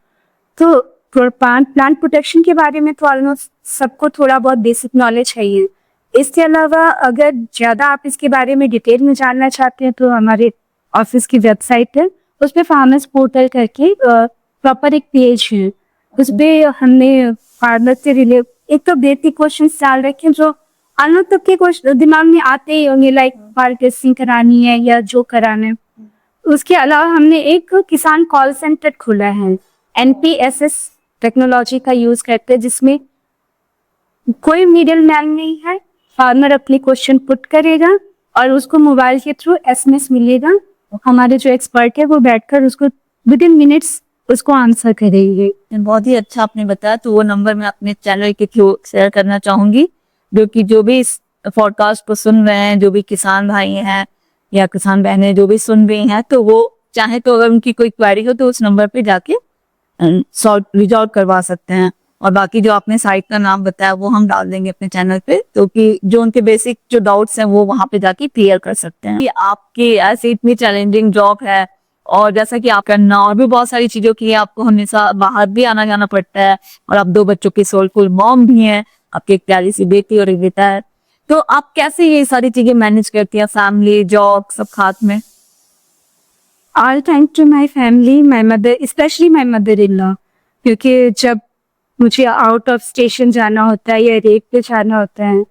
तो प्लांट प्रोटेक्शन के बारे में तो ऑलमोस्ट सबको थोड़ा बहुत बेसिक नॉलेज है ही। इसके अलावा अगर ज़्यादा आप इसके बारे में डिटेल में जानना चाहते हैं तो हमारे ऑफिस की वेबसाइट है, उस पर फार्मर्स पोर्टल करके प्रॉपर एक पेज है, उस पर हमने फार्मर से रिलेट एक तो बेसिक क्वेश्चन डाल रखे हैं जो अनु तक के कुछ दिमाग में आते ही होंगे, लाइक मार्केटिंग करानी है या जो कराना है। उसके अलावा हमने एक किसान कॉल सेंटर खोला है, NPSS टेक्नोलॉजी का यूज करते हैं, जिसमें कोई मिडिल मैन नहीं है। फार्मर अपनी क्वेश्चन पुट करेगा और उसको मोबाइल के थ्रू SMS मिलेगा। हमारे जो एक्सपर्ट है वो बैठकर उसको विद इन मिनट्स उसको आंसर करेंगे। बहुत ही अच्छा आपने बताया, तो वो नंबर मैं अपने चैनल के थ्रू शेयर करना चाहूंगी, जो भी इस पॉडकास्ट को सुन रहे हैं, जो भी किसान भाई हैं या किसान बहनें जो भी सुन रही हैं, तो वो चाहे तो अगर उनकी कोई क्वेरी हो तो उस नंबर पे जाके सॉल्व रीच आउट करवा सकते हैं। और बाकी जो आपने साइट का नाम बताया वो हम डाल देंगे अपने चैनल पे, तो कि जो उनके बेसिक जो डाउट्स हैं वो वहां पे जाके क्लियर कर सकते हैं। आपकी ऐसी इतनी चैलेंजिंग जॉब है, और जैसा कि आप करना और भी बहुत सारी चीजों के लिए आपको हमेशा बाहर भी आना जाना पड़ता है, और आप 2 बच्चों की सोलफुल मॉम भी हैं, आपकी एक प्यारी सी बेटी और एक बेटा है, तो आप कैसे ये सारी चीजें मैनेज करती हैं, फैमिली जॉब सब साथ में? All thank to my family, my mother, specially my mother in law, क्योंकि जब मुझे आउट ऑफ स्टेशन जाना होता है या रेट पे जाना होता है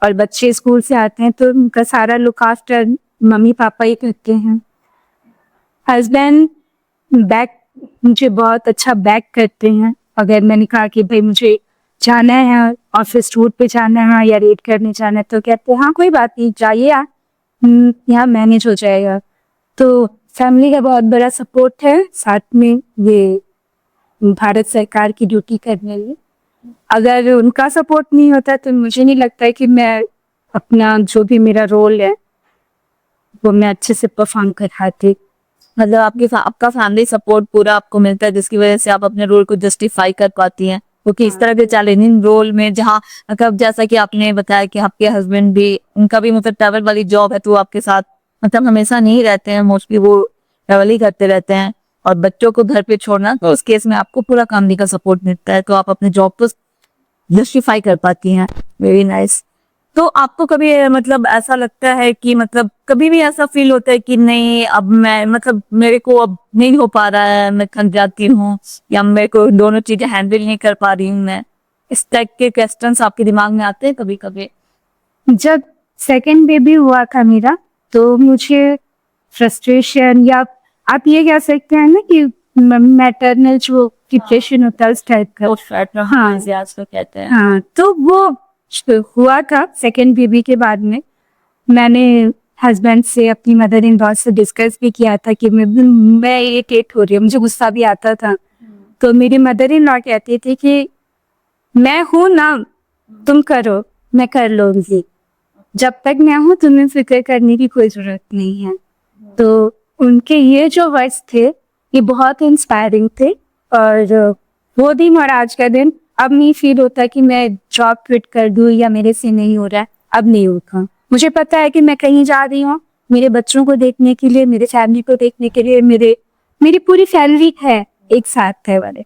और बच्चे स्कूल से आते हैं, तो उनका सारा लुक आफ्टर मम्मी पापा ही करते हैं। हस्बैंड बैक मुझे बहुत अच्छा बैक करते हैं। अगर मैंने कहा कि भाई मुझे जाना है, ऑफिस टूर पे जाना है या रेड करने जाना है, तो कहते हैं हाँ कोई बात नहीं, जाइए आप, यहाँ मैनेज हो जाएगा। तो फैमिली का बहुत बड़ा सपोर्ट है, साथ में ये भारत सरकार की ड्यूटी करने में। अगर उनका सपोर्ट नहीं होता तो मुझे नहीं लगता है कि मैं अपना जो भी मेरा रोल है वो मैं अच्छे से परफॉर्म कर पाती। मतलब आपका फैमिली सपोर्ट पूरा आपको मिलता है, जिसकी वजह से आप अपने रोल को जस्टिफाई कर पाती हैं, क्योंकि इस तरह के चैलेंजिंग रोल में जहाँ मतलब जैसा कि आपने बताया कि आपके हस्बैंड भी, उनका भी मतलब ट्रैवल वाली जॉब है, तो वो आपके साथ मतलब हमेशा नहीं रहते हैं, मोस्टली वो ट्रैवल ही करते रहते हैं, और बच्चों को घर पे छोड़ना, तो उस केस में आपको पूरा फैमिली का सपोर्ट मिलता है, तो आप अपने जॉब को जस्टिफाई कर पाती हैं। Very nice. तो आपको कभी मतलब ऐसा लगता है कि मतलब कभी भी ऐसा फील होता है कि नहीं अब मैं मतलब मेरे को अब नहीं हो पा रहा है, मैं थक जाती हूँ, या मेरे को दोनों चीजें हैंडल नहीं कर पा रही हूँ मैं, इस टाइप के क्वेश्चंस आपके दिमाग में आते हैं कभी कभी? जब सेकेंड बेबी हुआ था मेरा, तो मुझे फ्रस्ट्रेशन, या आप ये कह सकते हैं ना कि मैटरनल जो डिप्रेशन होता है उस टाइप का। हाँ आज तो कहते हैं। हाँ, तो वो हुआ था सेकेंड बेबी के बाद में। मैंने हस्बैंड से, अपनी मदर इन लॉ से डिस्कस भी किया था कि मैं इरिटेट हो रही हूँ, मुझे गुस्सा भी आता था। तो मेरी मदर इन लॉ कहती थी कि मैं हूं ना, तुम करो, मैं कर लूंगी, जब तक मैं हूं तुम्हें फिक्र करने की कोई जरूरत नहीं है। तो उनके ये जो वर्ड्स थे ये बहुत इंस्पायरिंग थे, और वो दिन और आज का दिन अब नहीं फील होता कि मैं जॉब क्विट कर दूं या मेरे से नहीं हो रहा है, अब नहीं होता। मुझे पता है कि मैं कहीं जा रही हूँ मेरे बच्चों को देखने के लिए, मेरे फैमिली को देखने के लिए, मेरी पूरी फैमिली है, एक साथ है वाले।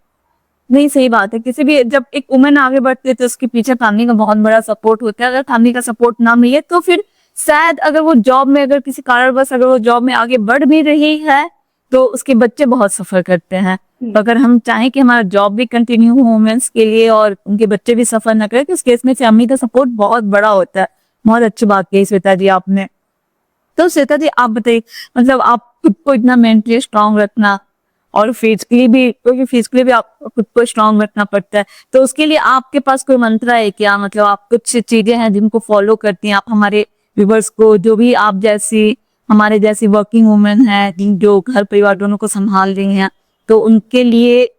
नहीं, सही बात है, किसी भी जब एक वुमेन आगे बढ़ती है तो उसके पीछे फैमिली का बहुत बड़ा सपोर्ट होता है। अगर फैमिली का सपोर्ट ना मिले तो फिर शायद अगर वो जॉब में, अगर किसी कारणवश अगर वो जॉब में आगे बढ़ भी रही है तो उसके बच्चे बहुत सफर करते हैं। तो अगर हम चाहें कि हमारा जॉब भी कंटिन्यू हो वुमेन्स के लिए और उनके बच्चे भी सफर न करें, तो उस केस में फैमिली का सपोर्ट बहुत बड़ा होता है। बहुत अच्छी बात कही श्वेता जी आपने। तो श्वेता जी आप बताइए, मतलब आप खुद को इतना मेंटली स्ट्रांग रखना और फिजिकली भी, क्योंकि फिजिकली भी आपको खुद को स्ट्रांग रखना पड़ता है, तो उसके लिए आपके पास कोई मंत्र है क्या? मतलब आप कुछ चीजें हैं जिनको फॉलो करती हैं आप हमारे व्यूवर्स को, जो भी आप जैसी हमारे जैसी वर्किंग वुमेन है जो घर परिवार दोनों को संभाल रही हैं, तो उनके लिए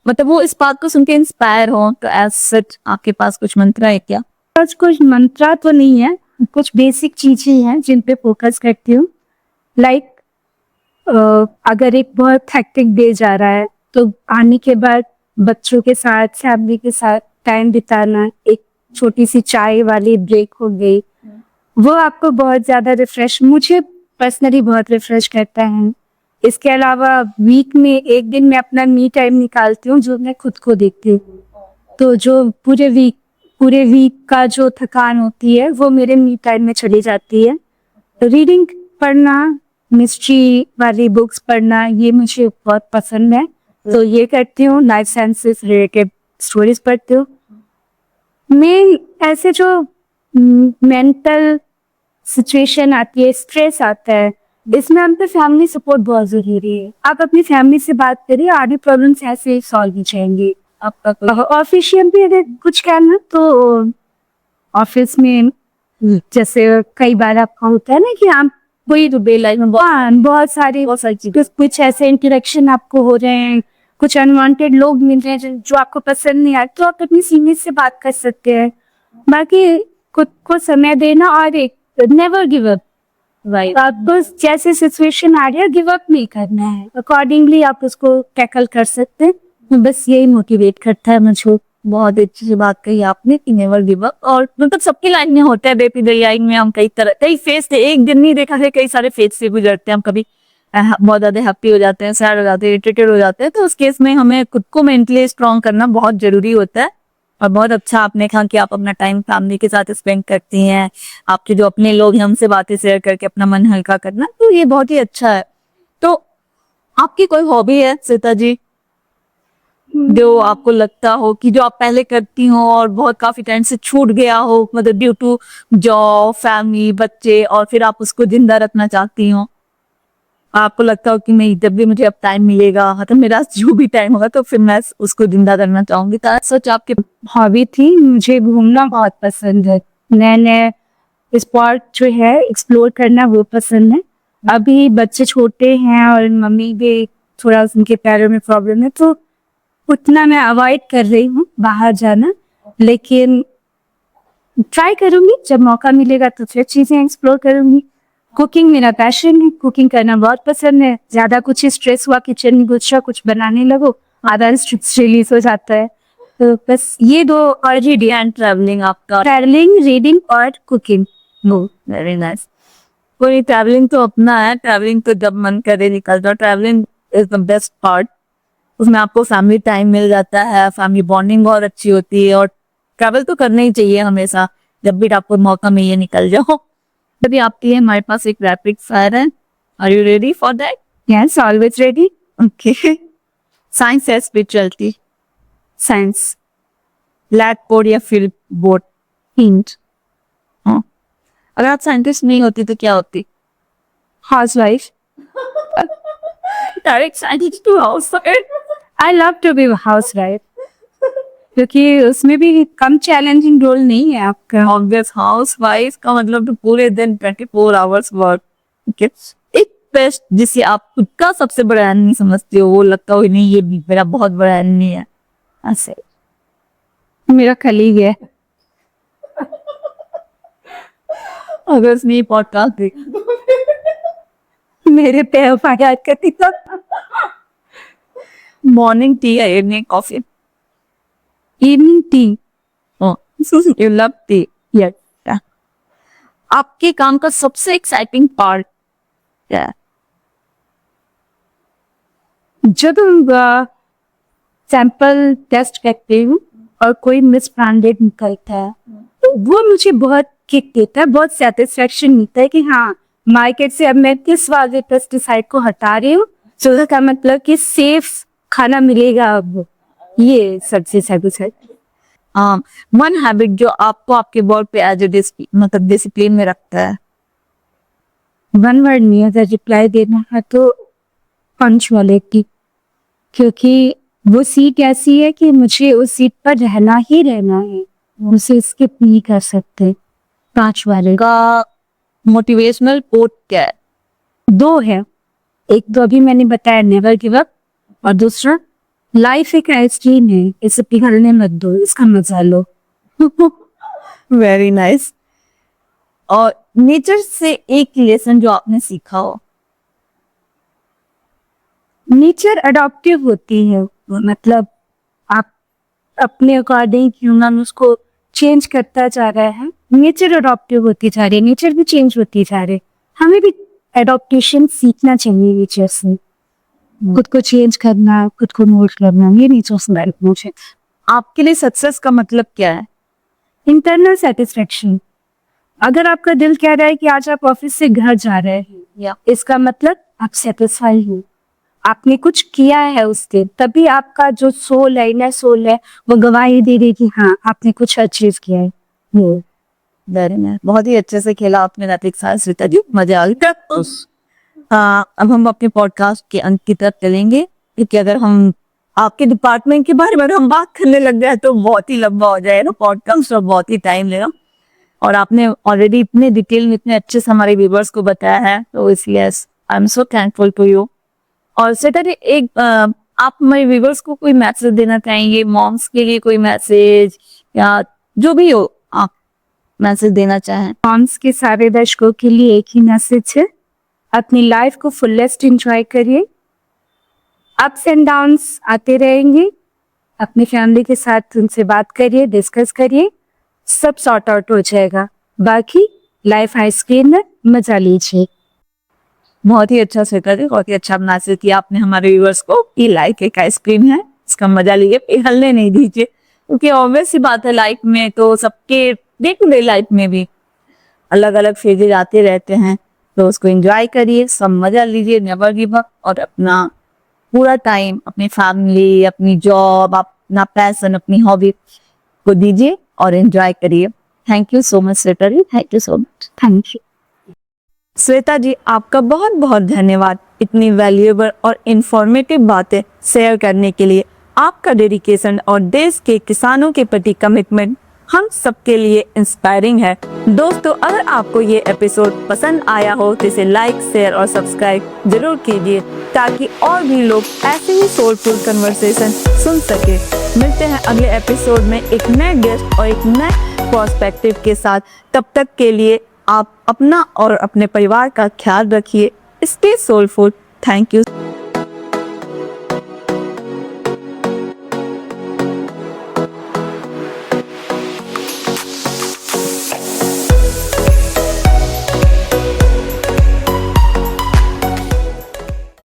मतलब वो इस बात को सुन के इंस्पायर हो, तो एज सच आपके पास कुछ मंत्र है क्या? कुछ मंत्रा तो नहीं है, कुछ बेसिक चीजें हैं जिन पे फोकस करती हूँ। लाइक अगर एक बहुत हेक्टिक डे जा रहा है तो आने के बाद बच्चों के साथ, फैमिली के साथ टाइम बिताना, एक छोटी सी चाय वाली ब्रेक हो गई, वो आपको बहुत ज्यादा मुझे पर्सनली बहुत रिफ्रेश करता है। इसके अलावा वीक में एक दिन मैं अपना मी टाइम निकालती हूँ जो मैं खुद को देखती हूँ। तो जो पूरे वीक का जो थकान होती है वो मेरे मी टाइम में चली जाती है। रीडिंग पढ़ना, मिस्ट्री वाली बुक्स पढ़ना, ये मुझे बहुत पसंद है, तो ये करती हूँ। लाइफ साइंसेस रिलेटेड स्टोरीज पढ़ती हूँ। मैं ऐसे जो मेंटल सिचुएशन आती है, स्ट्रेस आता है, इसमें हम पे फैमिली सपोर्ट बहुत जरूरी है। आप अपनी फैमिली से बात करिए, आधी प्रॉब्लम्स ऐसे ही सॉल्व हो जाएंगी। आपका ऑफिशियल भी अगर कुछ कहना तो ऑफिस में जैसे कई बार आपका होता है ना कि आप कोई तो डे लाइफ में बहुत सारी चीजें कुछ ऐसे इंटरेक्शन आपको हो रहे हैं, कुछ अनवांटेड लोग मिल रहे हैं जो आपको पसंद नहीं आते, तो आप अपनी सीनियर से बात कर सकते हैं। बाकी खुद को समय देना और एक नेवर गिव अप। राइट। आपको जैसे सिचुएशन आ रही है गिव अप नहीं करना है, अकॉर्डिंगली आप उसको टैकल कर सकते हैं। बस यही मोटिवेट करता है मुझे। बहुत अच्छी सी बात कही आपने कि नेवर गिव अप। और मतलब सबकी लाइफ में होता है बेबी दरियाई में, हम कई फेज थे, एक दिन नहीं देखा है, कई सारे फेज से गुजरते हैं हम। कभी बहुत ज्यादा हैप्पी हो जाते हैं, सैड हो जाते हैं, इरिटेटेड हो जाते हैं। तो उस केस में हमें खुद को मेंटली स्ट्रांग करना बहुत जरूरी होता है। और बहुत अच्छा आपने कहा कि आप अपना टाइम फैमिली के साथ स्पेंड करती हैं, आपके जो अपने लोग हैं उनसे बातें शेयर करके अपना मन हल्का करना, तो ये बहुत ही अच्छा है। तो आपकी कोई हॉबी है श्वेता जी जो आपको लगता हो कि जो आप पहले करती हो और बहुत काफी टाइम से छूट गया हो, मतलब ड्यू टू जॉब, फैमिली, बच्चे, और फिर आप उसको जिंदा रखना चाहती हो? आपको लगता हो कि नहीं, जब भी मुझे अब टाइम मिलेगा, मतलब मेरा जो भी टाइम होगा, तो फिर मैं उसको जिंदा करना चाहूंगी। तो सच आपके हॉबी थी, मुझे घूमना बहुत पसंद है, नए नए स्पॉट जो है एक्सप्लोर करना वो पसंद है। अभी बच्चे छोटे हैं और मम्मी भी थोड़ा उनके पैरों में प्रॉब्लम है, तो उतना मैं अवॉइड कर रही हूँ बाहर जाना, लेकिन ट्राई करूंगी जब मौका मिलेगा तो फिर चीजें एक्सप्लोर करूंगी। कुकिंग मेरा पैशन है, कुकिंग करना बहुत पसंद है। ज्यादा कुछ स्ट्रेस हुआ किचन में घुसा कुछ बनाने लगो, आधा स्ट्रेस रिलीज हो जाता है। तो बस ये दो। और रीडिंग एंड ट्रैवलिंग आपका? ट्रैवलिंग, रीडिंग और कुकिंग। No, very nice. कोई ट्रैवलिंग तो अपना है, ट्रैवलिंग तो जब मन करे निकल जाओ। Travelling is the best part. उसमें आपको फैमिली टाइम मिल जाता है, फैमिली बॉन्डिंग बहुत अच्छी होती है। और ट्रैवल तो करना ही चाहिए हमेशा, जब भी आपको मौका मिले निकल जाओ। तभी आपकी है, हमारे पास एक रैपिड फायर है। Are you ready for that? Yes, always ready. Okay. Science है स्पिरिचुअलिटी? साइंस। ब्लैक बोर्ड या फिर बोर्ड? हिंट। अगर आप साइंटिस्ट नहीं होती तो क्या होती? Housewife. Direct scientist to house wife? I love to be housewife, क्योंकि उसमें भी कम चैलेंजिंग रोल नहीं है आपका। ऑब्वियस, हाउस वाइफ का मतलब तो पूरे दिन 24 आवर्स वर्क। ओके। एक बेस्ट जिसे आप खुद का सबसे बड़ा एनिमी समझते हो, वो लगता हो नहीं ये भी मेरा बहुत बड़ा एनिमी है, ऐसे? मेरा कलीग है। अगर उसने पॉडकास्ट देख मेरे पे याद करती तो। मॉर्निंग टी या evening coffee? Evening tea. You love T? Yes. आपके काम का सबसे एक्साइटिंग पार्ट क्या है? जब हम सैंपल टेस्ट करते हूँ और कोई मिस ब्रांडेड निकलता है, तो वो मुझे बहुत किक देता है, बहुत सेटिस्फेक्शन मिलता है कि हाँ, मार्केट से अब मैं किस वाले पेस्टिसाइड को हटा रही हूँ, तो का मतलब कि सेफ खाना मिलेगा अब। ये सबसे सेटिस्फाइड। वन हैबिट जो आपको आपके वर्क पे एज ए मतलब डिसिप्लिन में रखता है? वन वर्ड नहीं, अगर रिप्लाई देना है तो पंचुअलिटी, क्योंकि वो सीट ऐसी है कि मुझे उस सीट पर रहना ही रहना है, मुझे स्किप नहीं कर सकते। 5 वाले का मोटिवेशनल कोट क्या है? 2 है, एक तो अभी मैंने बताया नेवर गिव अप, और दूसरा लाइफ एक आइसक्रीम है, इसे पिघलने मत दो, इसका मजा लो। Very nice. और नेचर से एक लेसन जो आपने सीखा हो? नेचर अडॉप्टिव होती है, मतलब आप अपने अकॉर्डिंग ह्यूमन उसको चेंज करता जा रहा है, नेचर अडॉप्टिव होती जा रही है, नेचर भी चेंज होती जा रही है, हमें भी एडॉप्टेशन सीखना चाहिए नेचर से, खुद को चेंज करना, खुद को मोल्ड करना, ये नेचर से मुझे। आपके लिए सक्सेस का मतलब क्या है? Internal satisfaction. अगर आपका दिल कह रहा है कि आज आप ऑफिस से घर जा रहे हैं, या इसका मतलब आप सेटिस्फाई हो, आपने कुछ किया है उस दिन, तभी आपका जो सोल है, इनर सोल है, वो गवाही दे रही कि हाँ आपने कुछ अचीव किया है। वेरी नाइस, बहुत ही अच्छे से खेला आपने नैतिक साथ श्वेता जी, मजा आ गया। अब हम अपने पॉडकास्ट के अंत की तरफ चलेंगे, क्योंकि अगर हम आपके डिपार्टमेंट के बारे में हम बात करने लग गए तो बहुत ही लंबा हो जाएगा पॉडकास्ट और बहुत ही टाइम लेगा। और आपने ऑलरेडी इतने डिटेल में इतने अच्छे से हमारे व्यूवर्स को बताया है, तो इसलिए I am so thankful to you. और श्वेता जी, एक आप हमारे व्यूवर्स को कोई मैसेज देना चाहेंगे, मॉम्स के लिए कोई मैसेज या जो भी हो आप मैसेज देना चाहें? मॉम्स के सारे दर्शकों के लिए एक ही मैसेज है, अपनी लाइफ को फुलेस्ट एंजॉय करिए। अप्स एंड डाउन्स आते रहेंगे, अपनी फैमिली के साथ उनसे बात करिए, डिस्कस करिए, सब सॉर्ट आउट हो जाएगा। बाकी लाइफ आइसक्रीम में मजा लीजिए। बहुत ही अच्छा श्वेता जी, बहुत ही अच्छा मैसेज किया आपने हमारे व्यूअर्स को कि लाइफ एक आइसक्रीम है, इसका मजा लीजिए, पिघलने नहीं दीजिए, क्योंकि ऑब्वियस सी बात है लाइफ में तो सबके डे टू डे लाइफ में भी अलग अलग फेजेज आते रहते हैं, तो उसको एंजॉय करिए, सब मजा लीजिए, नेवर गिव अप, और अपना पूरा टाइम अपनी फैमिली, अपनी जॉब, अपना पैशन, अपनी हॉबी को दीजिए और एंजॉय करिए। Thank you so much Shweta ji, thank you so much. Thank you Shweta ji, आपका बहुत बहुत धन्यवाद इतनी वैल्यूएबल और इंफॉर्मेटिव बातें शेयर करने के लिए। आपका डेडिकेशन और देश के किसानों के प्रति कमिटमेंट हम सबके लिए इंस्पायरिंग है। दोस्तों, अगर आपको ये एपिसोड पसंद आया हो तो इसे लाइक, शेयर और सब्सक्राइब जरूर कीजिए, ताकि और भी लोग ऐसे ही सोलफुल कन्वर्सेशन सुन सके। मिलते हैं अगले एपिसोड में एक नए गेस्ट और एक नए पर्सपेक्टिव के साथ। तब तक के लिए आप अपना और अपने परिवार का ख्याल रखिए। Stay soulful. Thank you.